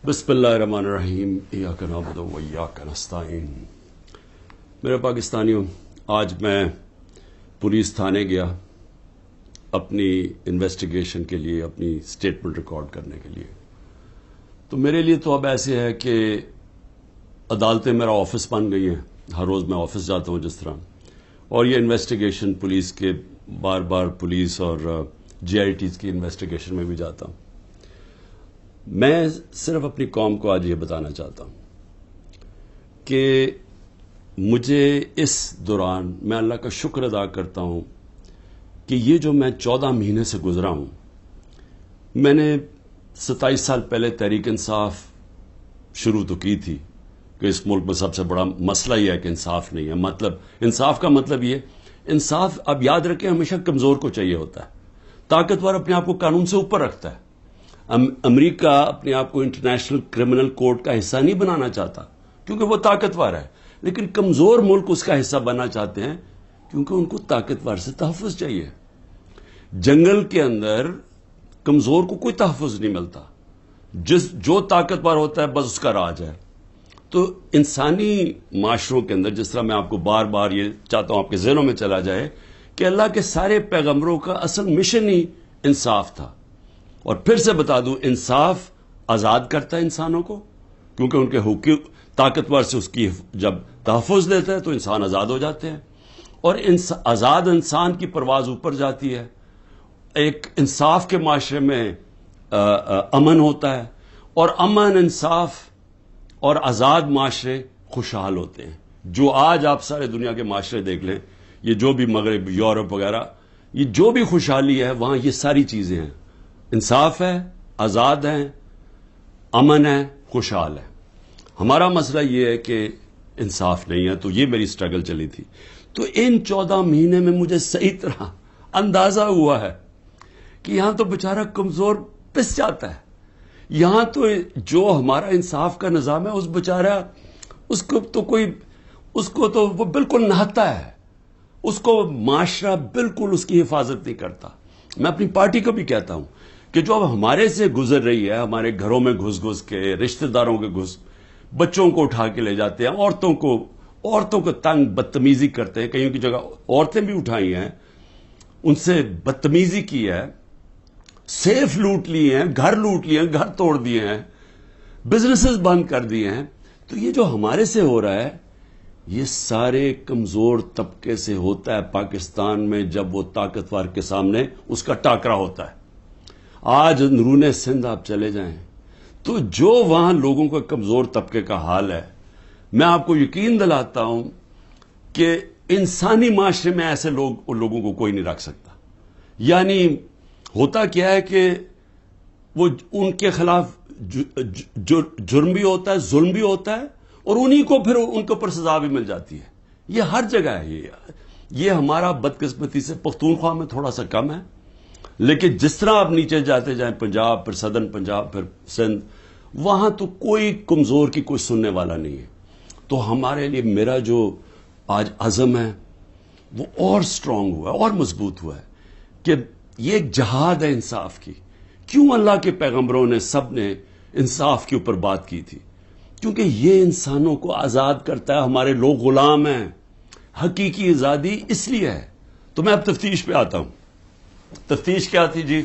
بسم اللہ الرحمن الرحیم ایاک نعبد و ایاک نستعین۔ میرے پاکستانیوں، آج میں پولیس تھانے گیا اپنی انویسٹیگیشن کے لیے، اپنی سٹیٹمنٹ ریکارڈ کرنے کے لیے۔ تو میرے لیے تو اب ایسے ہے کہ عدالتیں میرا آفس بن گئی ہیں، ہر روز میں آفس جاتا ہوں جس طرح، اور یہ انویسٹیگیشن پولیس کے بار بار پولیس اور جی آئی ٹیز کی انویسٹیگیشن میں بھی جاتا ہوں۔ میں صرف اپنی قوم کو آج یہ بتانا چاہتا ہوں کہ مجھے اس دوران میں اللہ کا شکر ادا کرتا ہوں کہ یہ جو میں 14 مہینے سے گزرا ہوں، میں نے 27 سال پہلے تحریک انصاف شروع تو کی تھی کہ اس ملک میں سب سے بڑا مسئلہ یہ ہے کہ انصاف نہیں ہے۔ مطلب انصاف کا مطلب یہ، انصاف اب یاد رکھیں ہمیشہ کمزور کو چاہیے ہوتا ہے، طاقتور اپنے آپ کو قانون سے اوپر رکھتا ہے۔ امریکہ اپنے آپ کو انٹرنیشنل کرمنل کورٹ کا حصہ نہیں بنانا چاہتا کیونکہ وہ طاقتور ہے، لیکن کمزور ملک اس کا حصہ بننا چاہتے ہیں کیونکہ ان کو طاقتور سے تحفظ چاہیے۔ جنگل کے اندر کمزور کو کوئی تحفظ نہیں ملتا، جو طاقتور ہوتا ہے بس اس کا راج ہے۔ تو انسانی معاشروں کے اندر، جس طرح میں آپ کو بار بار یہ چاہتا ہوں آپ کے ذہنوں میں چلا جائے کہ اللہ کے سارے پیغمبروں کا اصل مشن ہی انصاف تھا۔ اور پھر سے بتا دوں، انصاف آزاد کرتا ہے انسانوں کو، کیونکہ ان کے حقوق طاقتور سے اس کی جب تحفظ دیتا ہے تو انسان آزاد ہو جاتے ہیں، اور آزاد انسان کی پرواز اوپر جاتی ہے۔ ایک انصاف کے معاشرے میں امن ہوتا ہے، اور امن، انصاف اور آزاد معاشرے خوشحال ہوتے ہیں۔ جو آج آپ سارے دنیا کے معاشرے دیکھ لیں، یہ جو بھی مغرب، یورپ وغیرہ، یہ جو بھی خوشحالی ہے وہاں یہ ساری چیزیں ہیں، انصاف ہے، آزاد ہیں، امن ہے، خوشحال ہے۔ ہمارا مسئلہ یہ ہے کہ انصاف نہیں ہے، تو یہ میری سٹرگل چلی تھی۔ تو ان 14 مہینے میں مجھے صحیح طرح اندازہ ہوا ہے کہ یہاں تو بیچارہ کمزور پس جاتا ہے، یہاں تو جو ہمارا انصاف کا نظام ہے اس بیچارہ اس کو تو وہ بالکل نہتا ہے، اس کو معاشرہ بالکل اس کی حفاظت نہیں کرتا۔ میں اپنی پارٹی کو بھی کہتا ہوں کہ جو اب ہمارے سے گزر رہی ہے، ہمارے گھروں میں گھس کے، رشتہ داروں کے بچوں کو اٹھا کے لے جاتے ہیں، عورتوں کو تنگ بدتمیزی کرتے ہیں، کہیں کی جگہ عورتیں بھی اٹھائی ہیں، ان سے بدتمیزی کی ہے، سیف لوٹ لیے ہیں، گھر لوٹ لیے ہیں، گھر توڑ دیے ہیں، بزنسز بند کر دیے ہیں۔ تو یہ جو ہمارے سے ہو رہا ہے یہ سارے کمزور طبقے سے ہوتا ہے پاکستان میں، جب وہ طاقتور کے سامنے اس کا ٹاکرا ہوتا ہے۔ آج اندرون سندھ آپ چلے جائیں تو جو وہاں لوگوں کا کمزور طبقے کا حال ہے، میں آپ کو یقین دلاتا ہوں کہ انسانی معاشرے میں ایسے لوگوں کو کوئی نہیں رکھ سکتا۔ یعنی ہوتا کیا ہے کہ وہ ان کے خلاف جرم بھی ہوتا ہے، ظلم بھی ہوتا ہے، اور انہی کو پھر ان کے اوپر سزا بھی مل جاتی ہے۔ یہ ہر جگہ ہے، یہ ہمارا بدقسمتی سے پختونخوا میں تھوڑا سا کم ہے، لیکن جس طرح آپ نیچے جاتے جائیں، پنجاب، پھر صدرن پنجاب، پھر سندھ، وہاں تو کوئی کمزور کی کوئی سننے والا نہیں ہے۔ تو ہمارے لیے میرا جو آج عزم ہے وہ اور سٹرونگ ہوا ہے، اور مضبوط ہوا ہے کہ یہ ایک جہاد ہے انصاف کی۔ کیوں اللہ کے پیغمبروں نے سب نے انصاف کے اوپر بات کی تھی؟ کیونکہ یہ انسانوں کو آزاد کرتا ہے، ہمارے لوگ غلام ہیں۔ حقیقی آزادی اس لیے ہے۔ تو میں اب تفتیش پہ آتا ہوں۔ تفتیش کیا تھی جی؟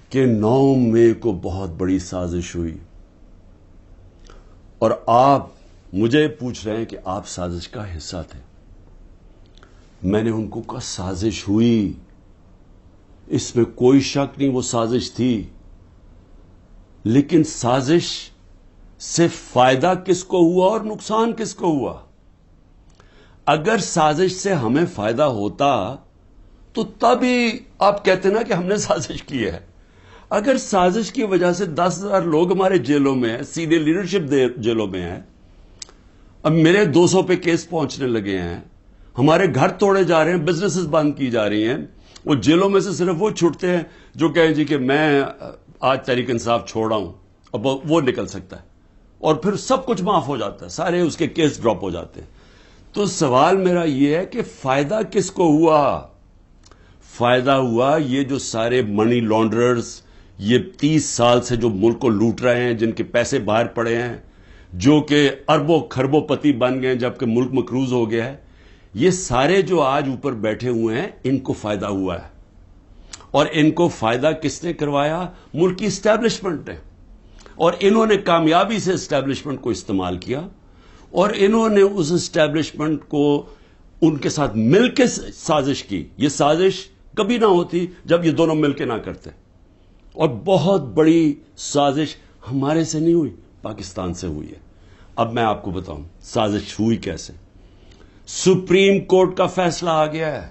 کہ 9 مئی کو بہت بڑی سازش ہوئی، اور آپ مجھے پوچھ رہے ہیں کہ آپ سازش کا حصہ تھے۔ میں نے ان کو کہا سازش ہوئی، اس میں کوئی شک نہیں، وہ سازش تھی، لیکن سازش سے فائدہ کس کو ہوا اور نقصان کس کو ہوا؟ اگر سازش سے ہمیں فائدہ ہوتا تو تبھی آپ کہتے نا کہ ہم نے سازش کی ہے۔ اگر سازش کی وجہ سے 10,000 لوگ ہمارے جیلوں میں ہیں، سینئر لیڈرشپ جیلوں میں ہے، اب میرے 200 پہ کیس پہنچنے لگے ہیں، ہمارے گھر توڑے جا رہے ہیں، بزنسز بند کی جا رہی ہیں، وہ جیلوں میں سے صرف وہ چھوٹتے ہیں جو کہیں جی کہ میں آج تحریک انصاف چھوڑ رہا ہوں، اب وہ نکل سکتا ہے، اور پھر سب کچھ معاف ہو جاتا ہے، سارے اس کے کیس ڈراپ ہو جاتے ہیں۔ تو سوال میرا یہ ہے کہ فائدہ کس کو ہوا؟ فائدہ ہوا یہ جو سارے منی لانڈررز، یہ 30 سال سے جو ملک کو لوٹ رہے ہیں، جن کے پیسے باہر پڑے ہیں، جو کہ اربوں کھربوں پتی بن گئے جبکہ ملک مقروض ہو گیا ہے، یہ سارے جو آج اوپر بیٹھے ہوئے ہیں ان کو فائدہ ہوا ہے. اور ان کو فائدہ کس نے کروایا؟ ملک کی اسٹیبلشمنٹ نے. اور انہوں نے کامیابی سے اسٹیبلشمنٹ کو استعمال کیا، اور انہوں نے اس اسٹیبلشمنٹ کو ان کے ساتھ مل کے سازش کی. یہ سازش کبھی نہ ہوتی جب یہ دونوں مل کے نہ کرتے. اور بہت بڑی سازش ہمارے سے نہیں ہوئی، پاکستان سے ہوئی ہے. اب میں آپ کو بتاؤں سازش ہوئی کیسے. سپریم کورٹ کا فیصلہ آ گیا ہے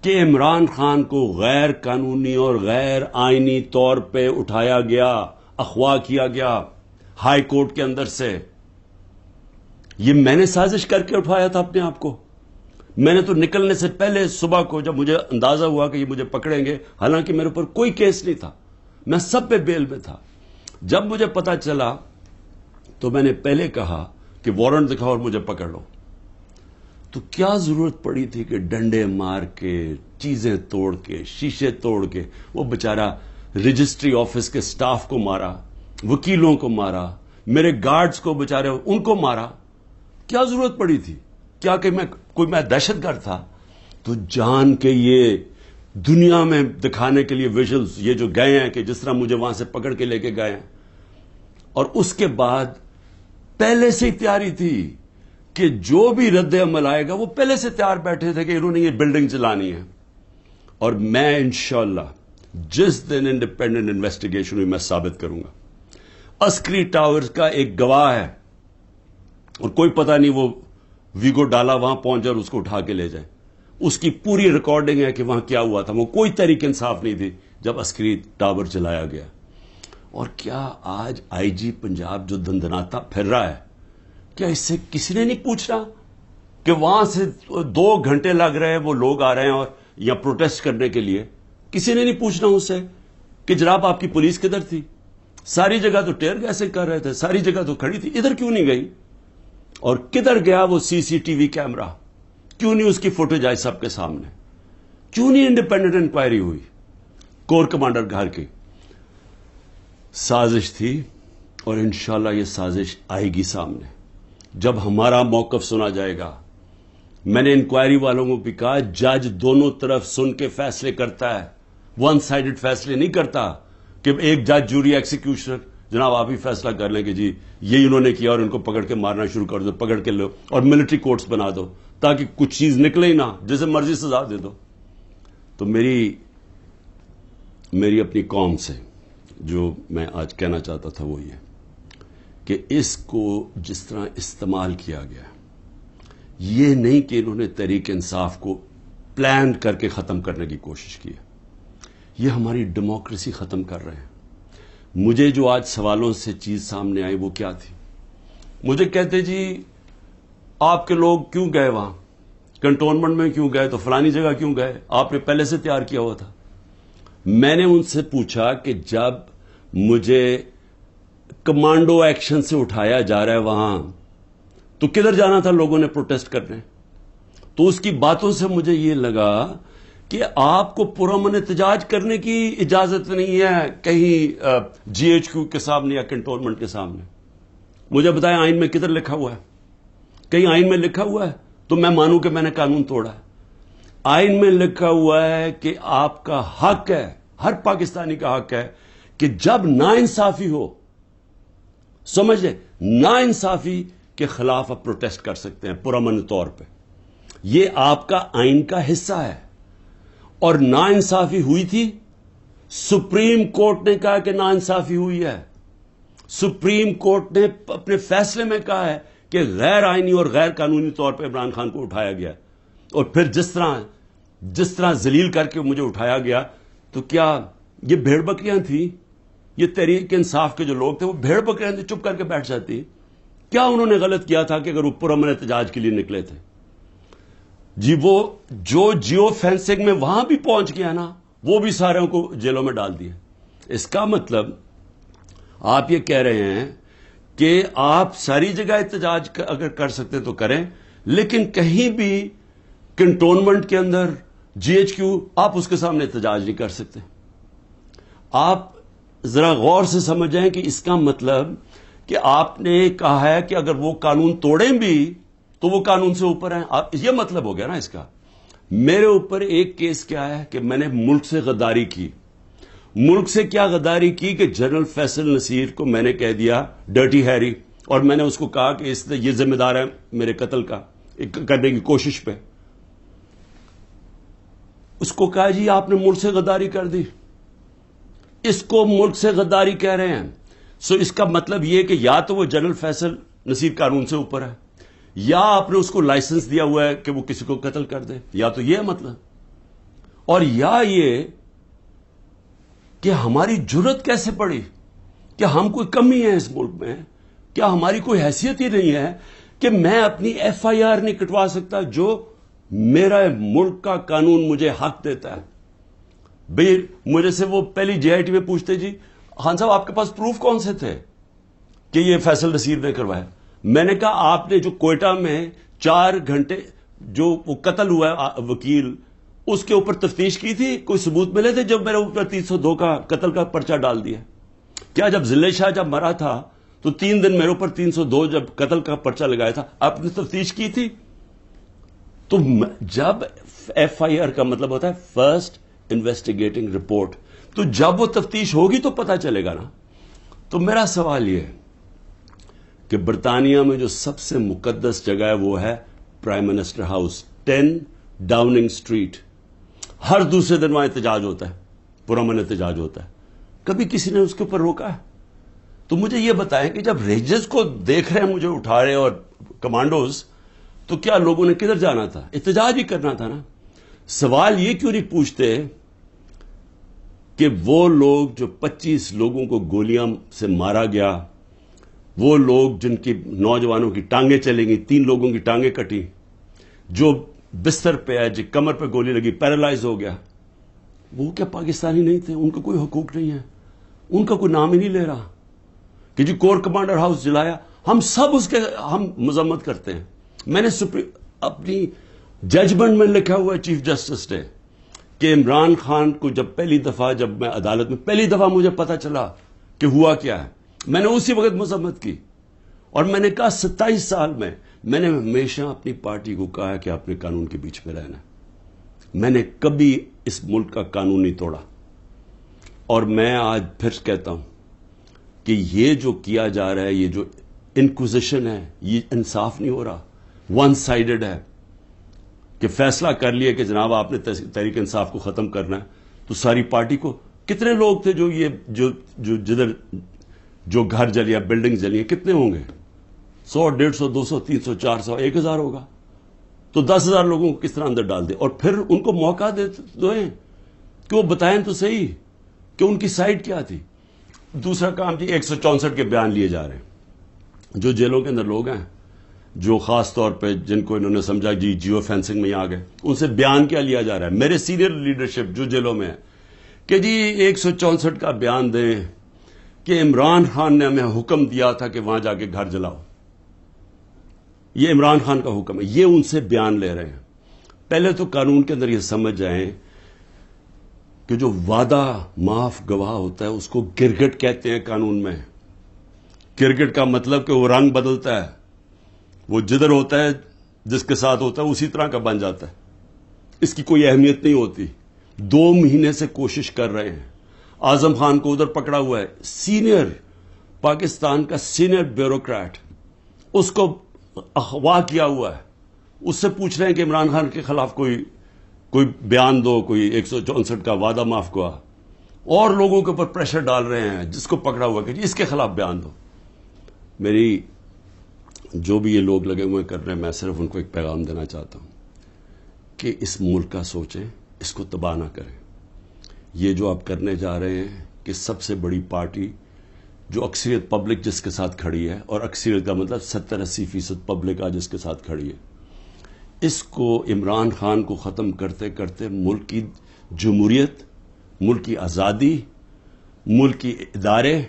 کہ عمران خان کو غیر قانونی اور غیر آئینی طور پہ اٹھایا گیا، اغوا کیا گیا ہائی کورٹ کے اندر سے. یہ میں نے سازش کر کے اٹھایا تھا اپنے آپ کو. میں نے تو نکلنے سے پہلے صبح کو جب مجھے اندازہ ہوا کہ یہ مجھے پکڑیں گے، حالانکہ میرے اوپر کوئی کیس نہیں تھا، میں سب پہ بیل میں تھا، جب مجھے پتا چلا تو میں نے پہلے کہا کہ وارنٹ دکھاؤ اور مجھے پکڑ لو. تو کیا ضرورت پڑی تھی کہ ڈنڈے مار کے، چیزیں توڑ کے، شیشے توڑ کے، وہ بیچارہ رجسٹری آفس کے سٹاف کو مارا، وکیلوں کو مارا، میرے گارڈز کو بیچارے ان کو مارا. کیا ضرورت پڑی تھی؟ کیا کہ میں دہشت گرد تھا؟ تو جان کے یہ دنیا میں دکھانے کے لیے ویژلز یہ جو گئے ہیں کہ جس طرح مجھے وہاں سے پکڑ کے لے کے گئے ہیں. اور اس کے بعد پہلے سے ہی تیاری تھی کہ جو بھی رد عمل آئے گا وہ پہلے سے تیار بیٹھے تھے کہ انہوں نے یہ بلڈنگ چلانی ہے. اور میں انشاءاللہ جس دن انڈیپینڈنٹ انویسٹیگیشن ہوئی میں ثابت کروں گا. عسکری ٹاورز کا ایک گواہ ہے اور کوئی پتہ نہیں وہ ویگو ڈالا وہاں پہنچ جائے اور اس کو اٹھا کے لے جائیں. اس کی پوری ریکارڈنگ ہے کہ وہاں کیا ہوا تھا. وہ کوئی تحریک انصاف نہیں تھی جب عسکری ٹاور چلایا گیا. اور کیا آج آئی جی پنجاب جو دندناتا پھر رہا ہے، کیا اس سے کسی نے نہیں پوچھنا کہ وہاں سے 2 گھنٹے لگ رہے ہیں، وہ لوگ آ رہے ہیں اور یا پروٹیسٹ کرنے کے لیے؟ کسی نے نہیں پوچھنا اس سے کہ جناب آپ کی پولیس کدھر تھی؟ ساری جگہ تو ٹیئر گیسیں کر رہے تھے، ساری جگہ تو کھڑی تھی، ادھر کیوں نہیں گئی؟ اور کدھر گیا وہ سی سی ٹی وی کیمرہ؟ کیوں نہیں اس کی فوٹیج آئی سب کے سامنے؟ کیوں نہیں انڈیپینڈنٹ انکوائری ہوئی؟ کور کمانڈر گھر کی سازش تھی اور انشاءاللہ یہ سازش آئے گی سامنے جب ہمارا موقف سنا جائے گا. میں نے انکوائری والوں کو بھی کہا جج دونوں طرف سن کے فیصلے کرتا ہے، ون سائیڈڈ فیصلے نہیں کرتا کہ ایک جج جوری ایکسیکیوشنر جناب آپ ہی فیصلہ کر لیں کہ جی یہی انہوں نے کیا اور ان کو پکڑ کے مارنا شروع کر دو، پکڑ کے لو اور ملٹری کورٹس بنا دو تاکہ کچھ چیز نکلے ہی نہ، جیسے مرضی سزا دے دو. تو میری اپنی قوم سے جو میں آج کہنا چاہتا تھا وہ یہ کہ اس کو جس طرح استعمال کیا گیا، یہ نہیں کہ انہوں نے تحریک انصاف کو پلان کر کے ختم کرنے کی کوشش کی ہے. یہ ہماری ڈیموکریسی ختم کر رہے ہیں. مجھے جو آج سوالوں سے چیز سامنے آئی وہ کیا تھی؟ مجھے کہتے جی آپ کے لوگ کیوں گئے وہاں، کنٹونمنٹ میں کیوں گئے، تو فلانی جگہ کیوں گئے، آپ نے پہلے سے تیار کیا ہوا تھا. میں نے ان سے پوچھا کہ جب مجھے کمانڈو ایکشن سے اٹھایا جا رہا ہے وہاں تو کدھر جانا تھا لوگوں نے پروٹیسٹ کرنے؟ تو اس کی باتوں سے مجھے یہ لگا کہ آپ کو پرامن احتجاج کرنے کی اجازت نہیں ہے کہیں جی ایچ کیو کے سامنے یا کنٹونمنٹ کے سامنے. مجھے بتائیں آئین میں کدھر لکھا ہوا ہے؟ کہیں آئین میں لکھا ہوا ہے تو میں مانوں کہ میں نے قانون توڑا ہے. آئین میں لکھا ہوا ہے کہ آپ کا حق ہے، ہر پاکستانی کا حق ہے کہ جب ناانصافی ہو، سمجھ لیں ناانصافی کے خلاف آپ پروٹیسٹ کر سکتے ہیں پرامن طور پہ. یہ آپ کا آئین کا حصہ ہے. اور ناانصافی ہوئی تھی، سپریم کورٹ نے کہا کہ ناانصافی ہوئی ہے. سپریم کورٹ نے اپنے فیصلے میں کہا ہے کہ غیر آئینی اور غیر قانونی طور پہ عمران خان کو اٹھایا گیا. اور پھر جس طرح ذلیل کر کے مجھے اٹھایا گیا، تو کیا یہ بھیڑ بکریاں تھیں؟ یہ تحریک انصاف کے جو لوگ تھے وہ بھیڑ بکریاں تھیں، چپ کر کے بیٹھ جاتی؟ کیا انہوں نے غلط کیا تھا کہ اگر وہ پرامن احتجاج کے لیے نکلے تھے؟ جی وہ جو جیو فینسنگ میں وہاں بھی پہنچ گیا نا، وہ بھی ساروں کو جیلوں میں ڈال دیا. اس کا مطلب آپ یہ کہہ رہے ہیں کہ آپ ساری جگہ احتجاج اگر کر سکتے تو کریں، لیکن کہیں بھی کنٹونمنٹ کے اندر جی ایچ کیو آپ اس کے سامنے احتجاج نہیں کر سکتے. آپ ذرا غور سے سمجھیں کہ اس کا مطلب کہ آپ نے کہا ہے کہ اگر وہ قانون توڑیں بھی تو وہ قانون سے اوپر ہیں. یہ مطلب ہو گیا نا اس کا. میرے اوپر ایک کیس کیا ہے کہ میں نے ملک سے غداری کی. ملک سے کیا غداری کی کہ جنرل فیصل نصیر کو میں نے کہہ دیا ڈرٹی ہیری, اور میں نے اس کو کہا کہ یہ ذمہ دار ہے میرے قتل کا کرنے کی کوشش پہ. اس کو کہا جی آپ نے ملک سے غداری کر دی. اس کو ملک سے غداری کہہ رہے ہیں. سو اس کا مطلب یہ کہ یا تو وہ جنرل فیصل نصیر قانون سے اوپر ہے, یا آپ نے اس کو لائسنس دیا ہوا ہے کہ وہ کسی کو قتل کر دے, یا تو یہ مطلب, اور یا یہ کہ ہماری جرت کیسے پڑی, کہ ہم کوئی کمی ہے اس ملک میں, کیا ہماری کوئی حیثیت ہی نہیں ہے کہ میں اپنی ایف آئی آر نہیں کٹوا سکتا جو میرا ملک کا قانون مجھے حق دیتا ہے. بھئی مجھے سے وہ پہلی جے آئی ٹی میں پوچھتے جی خان صاحب آپ کے پاس پروف کون سے تھے کہ یہ فیصل نصیر نے کروایا. میں نے کہا آپ نے جو کوئٹہ میں 4 گھنٹے جو وہ قتل ہوا ہے وکیل, اس کے اوپر تفتیش کی تھی, کوئی ثبوت ملے تھے جب میرے اوپر 302 کا قتل کا پرچہ ڈال دیا. کیا جب ذلے شاہ جب مرا تھا تو 3 دن میرے اوپر 302 جب قتل کا پرچہ لگایا تھا, آپ نے تفتیش کی تھی؟ تو جب ایف آئی آر کا مطلب ہوتا ہے فرسٹ انویسٹیگیٹنگ رپورٹ, تو جب وہ تفتیش ہوگی تو پتا چلے گا نا. تو میرا سوال یہ ہے کہ برطانیہ میں جو سب سے مقدس جگہ ہے وہ ہے prime minister house, 10 Downing street. ہر دوسرے دن وہاں احتجاج ہوتا ہے, پرامن احتجاج ہوتا ہے. کبھی کسی نے اس کے اوپر روکا ہے؟ تو مجھے یہ بتائیں کہ جب ریجز کو دیکھ رہے ہیں مجھے اٹھا رہے اور کمانڈوز, تو کیا لوگوں نے کدھر جانا تھا؟ احتجاج ہی کرنا تھا نا. سوال یہ کیوں نہیں پوچھتے کہ وہ لوگ جو 25 لوگوں کو گولیاں سے مارا گیا, وہ لوگ جن کی نوجوانوں کی ٹانگیں چلیں گی, 3 لوگوں کی ٹانگیں کٹی, جو بستر پہ ہے, جو کمر پہ گولی لگی پیرالائز ہو گیا, وہ کیا پاکستانی نہیں تھے؟ ان کو کوئی حقوق نہیں ہے, ان کا کوئی نام ہی نہیں لے رہا کہ جی کور کمانڈر ہاؤس جلایا. ہم سب اس کے ہم مذمت کرتے ہیں. میں نے اپنی ججمنٹ میں لکھا ہوا ہے چیف جسٹس نے کہ عمران خان کو جب پہلی دفعہ جب میں عدالت میں پہلی دفعہ مجھے پتا چلا کہ ہوا کیا ہے, میں نے اسی وقت مذمت کی, اور میں نے کہا 27 سال میں نے ہمیشہ اپنی پارٹی کو کہا ہے کہ اپنے قانون کے بیچ میں رہنا. میں نے کبھی اس ملک کا قانون نہیں توڑا, اور میں آج پھر کہتا ہوں کہ یہ جو کیا جا رہا ہے, یہ جو انکوزیشن ہے, یہ انصاف نہیں ہو رہا, ون سائیڈڈ ہے. کہ فیصلہ کر لیا کہ جناب آپ نے تحریک انصاف کو ختم کرنا ہے, تو ساری پارٹی کو, کتنے لوگ تھے جو یہ جو جدھر جو گھر جلیا, بلڈنگ جلی, کتنے ہوں گے؟ 100, 150, 200, 300, 400, 1000 ہوگا. تو 10,000 لوگوں کو کس طرح اندر ڈال دیں, اور پھر ان کو موقع دیں کہ وہ بتائیں تو صحیح کہ ان کی سائڈ کیا تھی. دوسرا کام جی 164 کے بیان لیے جا رہے ہیں. جو جیلوں کے اندر لوگ ہیں, جو خاص طور پہ جن کو انہوں نے سمجھا جی جیو فینسنگ میں آ گئے, ان سے بیان کیا لیا جا رہا ہے؟ میرے سینئر لیڈرشپ جو جیلوں میں ہے کہ جی 164 کا بیان دیں کہ عمران خان نے ہمیں حکم دیا تھا کہ وہاں جا کے گھر جلاؤ. یہ عمران خان کا حکم ہے, یہ ان سے بیان لے رہے ہیں. پہلے تو قانون کے اندر یہ سمجھ جائیں کہ جو وعدہ معاف گواہ ہوتا ہے اس کو گرگٹ کہتے ہیں قانون میں. گرگٹ کا مطلب کہ وہ رنگ بدلتا ہے, وہ جدھر ہوتا ہے جس کے ساتھ ہوتا ہے اسی طرح کا بن جاتا ہے, اس کی کوئی اہمیت نہیں ہوتی. 2 مہینے سے کوشش کر رہے ہیں. اعظم خان کو ادھر پکڑا ہوا ہے, سینئر پاکستان کا سینئر بیوروکریٹ, اس کو اغوا کیا ہوا ہے. اس سے پوچھ رہے ہیں کہ عمران خان کے خلاف کوئی بیان دو, کوئی 164 کا وعدہ معاف گواہ, اور لوگوں کے اوپر پریشر ڈال رہے ہیں جس کو پکڑا ہوا کہ اس کے خلاف بیان دو. میری جو بھی یہ لوگ لگے ہوئے کر رہے ہیں, میں صرف ان کو ایک پیغام دینا چاہتا ہوں کہ اس ملک کا سوچیں, اس کو تباہ نہ کریں. یہ جو آپ کرنے جا رہے ہیں کہ سب سے بڑی پارٹی جو اکثریت پبلک جس کے ساتھ کھڑی ہے, اور اکثریت کا مطلب 70-80% پبلک آج جس کے ساتھ کھڑی ہے, اس کو عمران خان کو ختم کرتے کرتے ملک کی جمہوریت, ملک کی آزادی, ملک کی ادارے,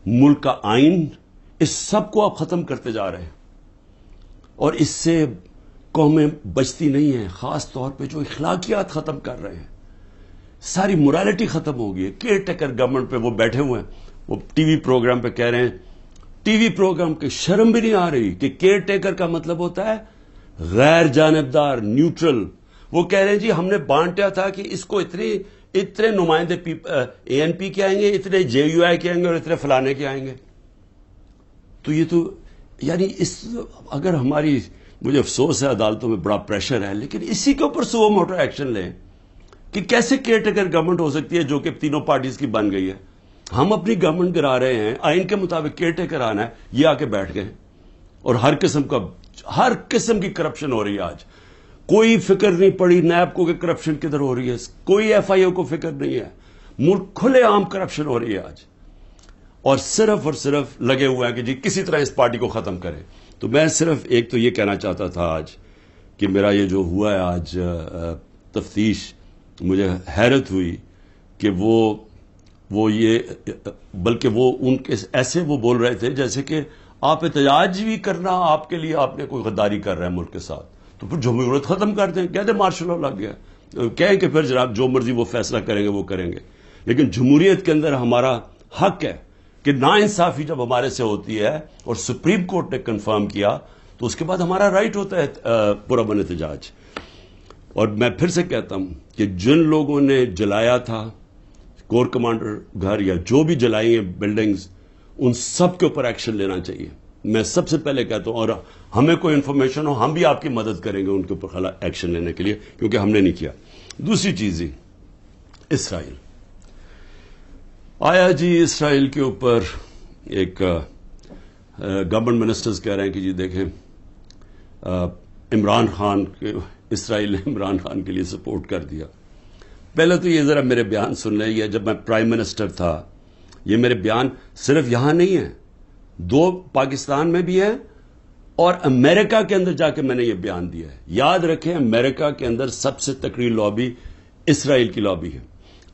ملک کا آئین, اس سب کو آپ ختم کرتے جا رہے ہیں. اور اس سے قومیں بچتی نہیں ہیں, خاص طور پہ جو اخلاقیات ختم کر رہے ہیں. ساری morality ختم ہو گئی ہے. کیئر ٹیکر گورنمنٹ پہ وہ بیٹھے ہوئے ہیں, وہ ٹی وی پروگرام پہ کہہ رہے ہیں, ٹی وی پروگرام کی شرم بھی نہیں آ رہی کہ کیئر ٹیکر کا مطلب ہوتا ہے غیر جانبدار, نیوٹرل. وہ کہہ رہے ہیں جی ہم نے بانٹا تھا کہ اس کو اتنے نمائندے اے این پی کے آئیں گے, اتنے جے یو آئی کے آئیں گے اور اتنے فلانے کے آئیں گے. تو یہ تو یعنی اگر ہماری, مجھے افسوس ہے عدالتوں میں بڑا پریشر ہے, لیکن اسی کے اوپر سو موٹر ایکشن لیں کہ کیسے کیئر ٹیکر گورنمنٹ ہو سکتی ہے جو کہ تینوں پارٹیز کی بن گئی ہے. ہم اپنی گورنمنٹ گرا رہے ہیں, آئین کے مطابق کیئر ٹیکر آنا ہے, یہ آ کے بیٹھ گئے اور ہر قسم کی کرپشن ہو رہی ہے. آج کوئی فکر نہیں پڑی نیب کو کہ کرپشن کدھر ہو رہی ہے, کوئی ایف آئی او کو فکر نہیں ہے. ملک کھلے عام کرپشن ہو رہی ہے آج, اور صرف لگے ہوئے ہیں کہ جی کسی طرح اس پارٹی کو ختم کریں. تو میں صرف ایک تو یہ کہنا چاہتا تھا آج کہ میرا یہ جو ہوا ہے آج تفتیش, مجھے حیرت ہوئی کہ وہ یہ, بلکہ وہ ان کے ایسے وہ بول رہے تھے جیسے کہ آپ احتجاج بھی کرنا آپ کے لیے, آپ نے کوئی غداری کر رہا ہے ملک کے ساتھ, تو پھر جمہوریت ختم کر دیں. کہتے مارشل لا لگ گیا, کہیں کہ پھر جناب جو مرضی وہ فیصلہ کریں گے وہ کریں گے. لیکن جمہوریت کے اندر ہمارا حق ہے کہ ناانصافی جب ہمارے سے ہوتی ہے اور سپریم کورٹ نے کنفرم کیا تو اس کے بعد ہمارا رائٹ ہوتا ہے پرامن احتجاج. اور میں پھر سے کہتا ہوں کہ جن لوگوں نے جلایا تھا کور کمانڈر گھر یا جو بھی جلائی ہیں بلڈنگز, ان سب کے اوپر ایکشن لینا چاہیے. میں سب سے پہلے کہتا ہوں, اور ہمیں کوئی انفارمیشن ہو ہم بھی آپ کی مدد کریں گے ان کے اوپر ایکشن لینے کے لیے, کیونکہ ہم نے نہیں کیا. دوسری چیز ہی اسرائیل آیا جی, اسرائیل کے اوپر ایک گورنمنٹ منسٹرز کہہ رہے ہیں کہ جی دیکھیں عمران خان کے, اسرائیل نے عمران خان کے لیے سپورٹ کر دیا. پہلے تو یہ ذرا میرے بیان سن لیں, یہ جب میں پرائم منسٹر تھا, یہ میرے بیان صرف یہاں نہیں ہیں, 2 پاکستان میں بھی ہیں اور امریکہ کے اندر جا کے میں نے یہ بیان دیا ہے. یاد رکھیں امریکہ کے اندر سب سے تکڑی لابی اسرائیل کی لابی ہے.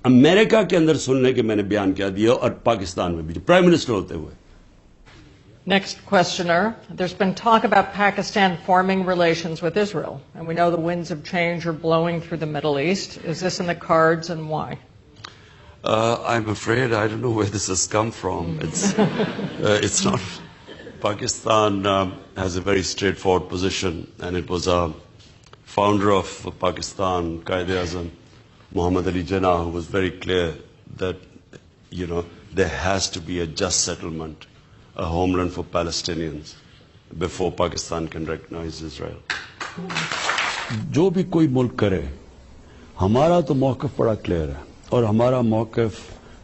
امریکہ کے اندر سننے کے میں نے بیان کیا دیا, اور پاکستان میں بھی پرائم منسٹر ہوتے ہوئے. Next questioner. There's been talk about Pakistan forming relations with Israel, and we know the winds of change are blowing through the Middle East. Is this in the cards, and why? I'm afraid I don't know where this has come from. It's not. Pakistan has a very straightforward position, and it was a founder of Pakistan, Quaid-e-Azam, Muhammad Ali Jinnah, who was very clear that, there has to be a just settlement, a homeland for Palestinians before Pakistan can recognize Israel. جو بھی کوئی ملک کرے, ہمارا تو موقف بڑا clear ہے, اور ہمارا موقف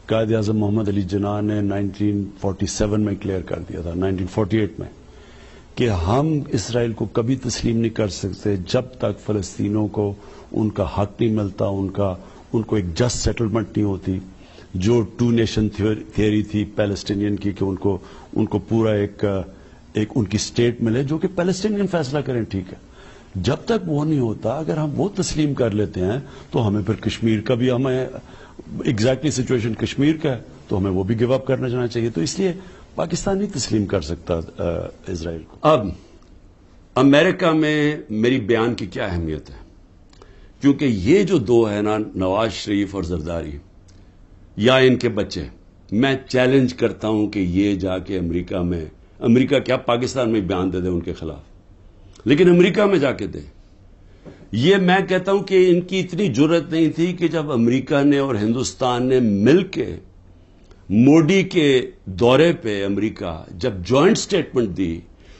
قائد اعظم محمد علی جناح نے 1947 میں کلیئر کر دیا تھا, 1948 میں, کہ ہم اسرائیل کو کبھی تسلیم نہیں کر سکتے جب تک فلسطینوں کو ان کا حق نہیں ملتا, ان کو ایک جسٹ سیٹلمنٹ نہیں ہوتی. جو 2 نیشن تھیوری تھی پیلسٹینین کی کہ ان کو پورا ایک ان کی اسٹیٹ ملے جو کہ پیلسٹینین فیصلہ کریں, ٹھیک ہے. جب تک وہ نہیں ہوتا, اگر ہم وہ تسلیم کر لیتے ہیں تو ہمیں پھر کشمیر کا بھی, ہمیں ایگزیکٹلی سچویشن کشمیر کا ہے تو ہمیں وہ بھی گیو اپ کرنا چاہنا چاہیے. تو اس لیے پاکستان نہیں تسلیم کر سکتا اسرائیل کو. اب امریکہ میں میری بیان کی کیا اہمیت ہے, کیونکہ یہ جو 2 ہیں نا, نواز شریف اور زرداری یا ان کے بچے, میں چیلنج کرتا ہوں کہ یہ جا کے امریکہ کیا پاکستان میں بیان دے دے ان کے خلاف, لیکن امریکہ میں جا کے دے. یہ میں کہتا ہوں کہ ان کی اتنی جرت نہیں تھی کہ جب امریکہ نے اور ہندوستان نے مل کے موڈی کے دورے پہ امریکہ جب جوائنٹ سٹیٹمنٹ دی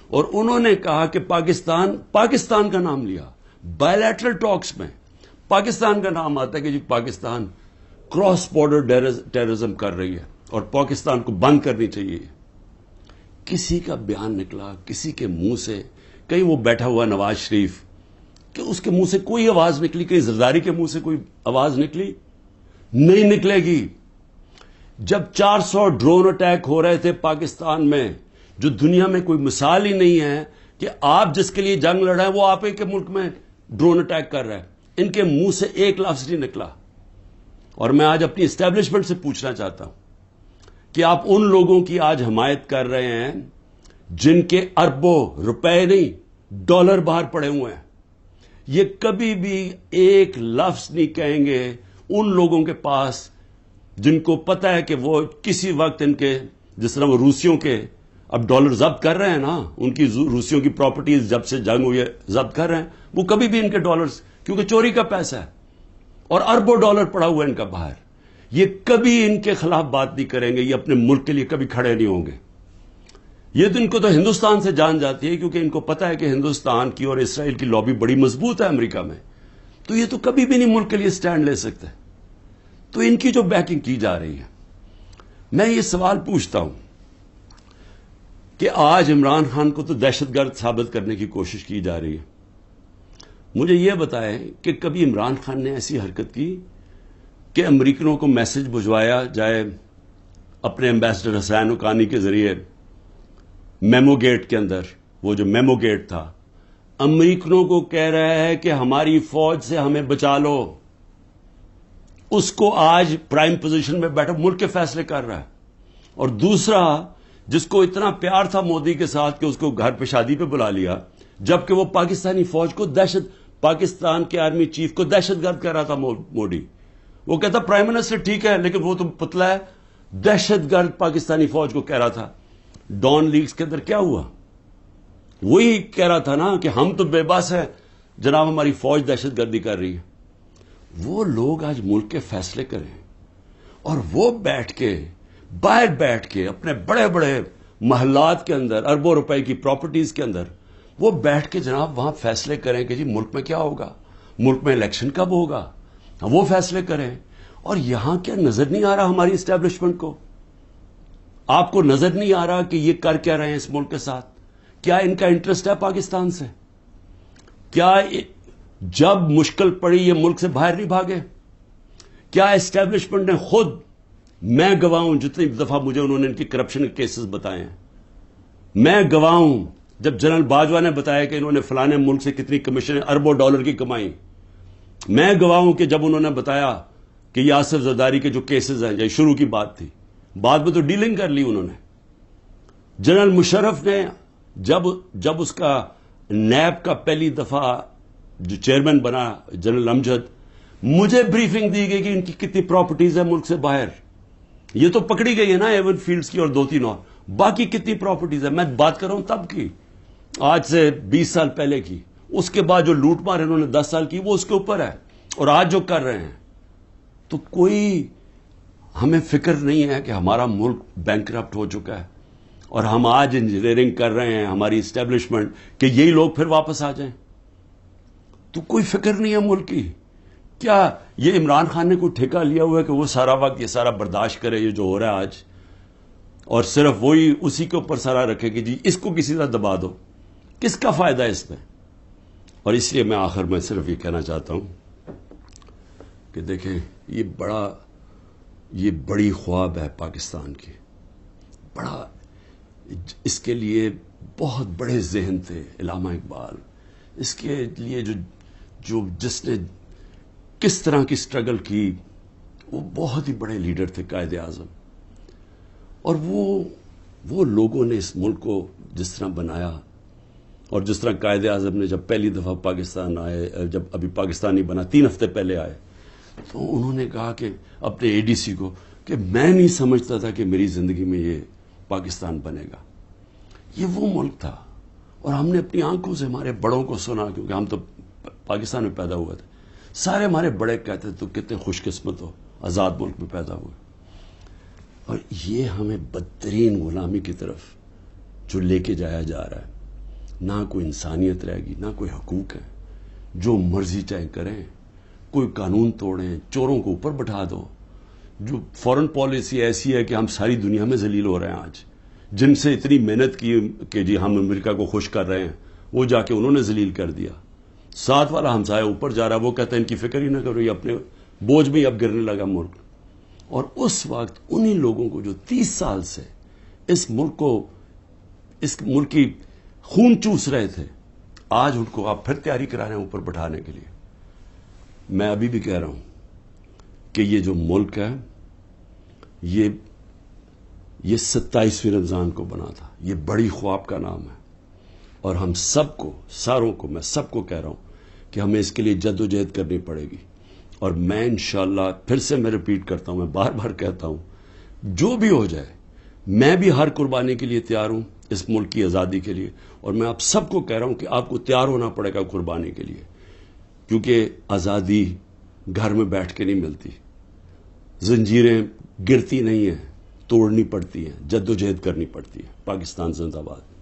اور انہوں نے کہا کہ پاکستان کا نام لیا, بائیلیٹرل ٹاکس میں پاکستان کا نام آتا ہے کہ جی پاکستان کراس بارڈر ٹیررزم کر رہی ہے اور پاکستان کو بند کرنی چاہیے. کسی کا بیان نکلا, کسی کے منہ سے, کہیں وہ بیٹھا ہوا نواز شریف کہ اس کے منہ سے کوئی آواز نکلی, کہیں زرداری کے منہ سے کوئی آواز نکلی؟ نہیں نکلے گی. جب 400 ڈرون اٹیک ہو رہے تھے پاکستان میں, جو دنیا میں کوئی مثال ہی نہیں ہے کہ آپ جس کے لیے جنگ لڑ رہے ہیں وہ آپ کے ملک میں ڈرون اٹیک کر رہے ہیں, ان کے منہ سے ایک لفظ نہیں نکلا. اور میں آج اپنی اسٹیبلشمنٹ سے پوچھنا چاہتا ہوں کہ آپ ان لوگوں کی آج حمایت کر رہے ہیں جن کے اربوں روپے نہیں ڈالر باہر پڑے ہوئے ہیں. یہ کبھی بھی ایک لفظ نہیں کہیں گے ان لوگوں کے پاس جن کو پتہ ہے کہ وہ کسی وقت ان کے، جس طرح وہ روسیوں کے اب ڈالر ضبط کر رہے ہیں نا، ان کی روسیوں کی پراپرٹیز جب سے جنگ ہوئی ہے ضبط کر رہے ہیں، وہ کبھی بھی ان کے ڈالرز، کیونکہ چوری کا پیسہ ہے اور اربوں ڈالر پڑا ہوا ہے ان کا باہر، یہ کبھی ان کے خلاف بات نہیں کریں گے، یہ اپنے ملک کے لیے کبھی کھڑے نہیں ہوں گے. یہ تو ان کو تو ہندوستان سے جان جاتی ہے، کیونکہ ان کو پتا ہے کہ ہندوستان کی اور اسرائیل کی لابی بڑی مضبوط ہے امریکہ میں، تو یہ تو کبھی بھی نہیں ملک کے لیے سٹینڈ لے سکتے. تو ان کی جو بیکنگ کی جا رہی ہے، میں یہ سوال پوچھتا ہوں کہ آج عمران خان کو تو دہشت گرد ثابت کرنے کی کوشش کی جا رہی ہے. مجھے یہ بتائیں کہ کبھی عمران خان نے ایسی حرکت کی کہ امریکنوں کو میسج بھجوایا جائے اپنے ایمبیسڈر حسین حقانی کے ذریعے میمو گیٹ کے اندر، وہ جو میمو گیٹ تھا، امریکنوں کو کہہ رہا ہے کہ ہماری فوج سے ہمیں بچا لو، اس کو آج پرائم پوزیشن میں بیٹھا ملک کے فیصلے کر رہا ہے. اور دوسرا، جس کو اتنا پیار تھا مودی کے ساتھ کہ اس کو گھر پہ شادی پہ بلا لیا، جبکہ وہ پاکستانی فوج کو پاکستان کے آرمی چیف کو دہشت گرد کہہ رہا تھا مودی. وہ کہتا پرائم منسٹر ٹھیک ہے لیکن وہ تو پتلا ہے، دہشت گرد پاکستانی فوج کو کہہ رہا تھا. ڈان لیگز کے اندر کیا ہوا؟ وہی کہہ رہا تھا نا کہ ہم تو بے بس ہیں جناب، ہماری فوج دہشت گردی کر رہی ہے. وہ لوگ آج ملک کے فیصلے کریں اور وہ باہر بیٹھ کے اپنے بڑے بڑے محلات کے اندر، اربوں روپے کی پراپرٹیز کے اندر، وہ بیٹھ کے جناب وہاں فیصلے کریں کہ جی ملک میں کیا ہوگا، ملک میں الیکشن کب ہوگا، وہ فیصلے کریں. اور یہاں کیا نظر نہیں آ رہا ہماری اسٹیبلشمنٹ کو؟ آپ کو نظر نہیں آ رہا کہ یہ کر کیا رہے ہیں اس ملک کے ساتھ؟ کیا ان کا انٹرسٹ ہے پاکستان سے؟ کیا جب مشکل پڑی یہ ملک سے باہر نہیں بھاگے؟ کیا اسٹیبلشمنٹ نے خود، میں گواہ ہوں جتنی دفعہ مجھے انہوں نے ان کی کرپشن کے کیسز بتائے ہیں، میں گواہ ہوں جب جنرل باجوہ نے بتایا کہ انہوں نے فلانے ملک سے کتنی کمیشن اربوں ڈالر کی کمائی، میں گواہ ہوں کہ جب انہوں نے بتایا کہ یہ آصف زرداری کے جو کیسز ہیں، یہ شروع کی بات تھی، بعد میں تو ڈیلنگ کر لی انہوں نے. جنرل مشرف نے جب اس کا نیب کا پہلی دفعہ جو چیئرمین بنا جنرل امجد، مجھے بریفنگ دی گئی کہ ان کی کتنی پراپرٹیز ہیں ملک سے باہر. یہ تو پکڑی گئی ہے نا ایون فیلڈز کی اور 2-3 اور، باقی کتنی پراپرٹیز ہیں میں بات کر رہا ہوں تب کی، آج سے 20 سال پہلے کی. اس کے بعد جو لوٹ مار انہوں نے 10 سال کی وہ اس کے اوپر ہے، اور آج جو کر رہے ہیں. تو کوئی ہمیں فکر نہیں ہے کہ ہمارا ملک بینکرپٹ ہو چکا ہے اور ہم آج انجینئرنگ کر رہے ہیں ہماری اسٹیبلشمنٹ کہ یہی لوگ پھر واپس آ جائیں؟ تو کوئی فکر نہیں ہے ملک کی. کیا یہ عمران خان نے کوئی ٹھیکہ لیا ہوا ہے کہ وہ سارا وقت یہ سارا برداشت کرے یہ جو ہو رہا ہے آج، اور صرف وہی اسی کے اوپر سارا رکھے کہ جی اس کو کسی طرح دبا دو؟ کس کا فائدہ ہے اس میں؟ اور اس لیے میں آخر میں صرف یہ کہنا چاہتا ہوں کہ دیکھیں یہ بڑی خواب ہے پاکستان کی، بڑا، اس کے لیے بہت بڑے ذہن تھے علامہ اقبال، اس کے لیے جس نے کس طرح کی سٹرگل کی، وہ بہت ہی بڑے لیڈر تھے، قائد اعظم. اور وہ لوگوں نے اس ملک کو جس طرح بنایا، اور جس طرح قائد اعظم نے جب پہلی دفعہ پاکستان آئے، جب ابھی پاکستان نہیں بنا 3 ہفتے پہلے آئے، تو انہوں نے کہا کہ اپنے اے ڈی سی کو کہ میں نہیں سمجھتا تھا کہ میری زندگی میں یہ پاکستان بنے گا. یہ وہ ملک تھا، اور ہم نے اپنی آنکھوں سے ہمارے بڑوں کو سنا، کیونکہ ہم تو پاکستان میں پیدا ہوئے تھے. سارے ہمارے بڑے کہتے تو کتنے خوش قسمت ہو، آزاد ملک میں پیدا ہوئے. اور یہ ہمیں بدترین غلامی کی طرف جو لے کے جایا جا رہا ہے، نہ کوئی انسانیت رہے گی، نہ کوئی حقوق ہے، جو مرضی چاہے کریں، کوئی قانون توڑیں، چوروں کو اوپر بٹھا دو. جو فورن پالیسی ایسی ہے کہ ہم ساری دنیا میں ذلیل ہو رہے ہیں آج، جن سے اتنی محنت کی کہ جی ہم امریکہ کو خوش کر رہے ہیں، وہ جا کے انہوں نے ذلیل کر دیا. ساتھ والا ہمسایہ اوپر جا رہا ہے، وہ کہتا ہے ان کی فکر ہی نہ کرو، یہ اپنے بوجھ میں اب گرنے لگا ملک. اور اس وقت انہی لوگوں کو جو 30 سال سے اس ملک کی خون چوس رہے تھے، آج ان کو آپ پھر تیاری کرا رہے ہیں اوپر بٹھانے کے لیے. میں ابھی بھی کہہ رہا ہوں کہ یہ جو ملک ہے، یہ 27ویں رمضان کو بنا تھا، یہ بڑی خواب کا نام ہے. اور ہم سب کو، ساروں کو، میں سب کو کہہ رہا ہوں کہ ہمیں اس کے لیے جد و جہد کرنی پڑے گی. اور میں انشاءاللہ پھر سے میں ریپیٹ کرتا ہوں، میں بار بار کہتا ہوں، جو بھی ہو جائے میں بھی ہر قربانی کے لیے تیار ہوں اس ملک کی آزادی کے لیے، اور میں آپ سب کو کہہ رہا ہوں کہ آپ کو تیار ہونا پڑے گا قربانی کے لیے، کیونکہ آزادی گھر میں بیٹھ کے نہیں ملتی، زنجیریں گرتی نہیں ہیں، توڑنی پڑتی ہیں، جد و جہد کرنی پڑتی ہے۔ پاکستان زندہ باد۔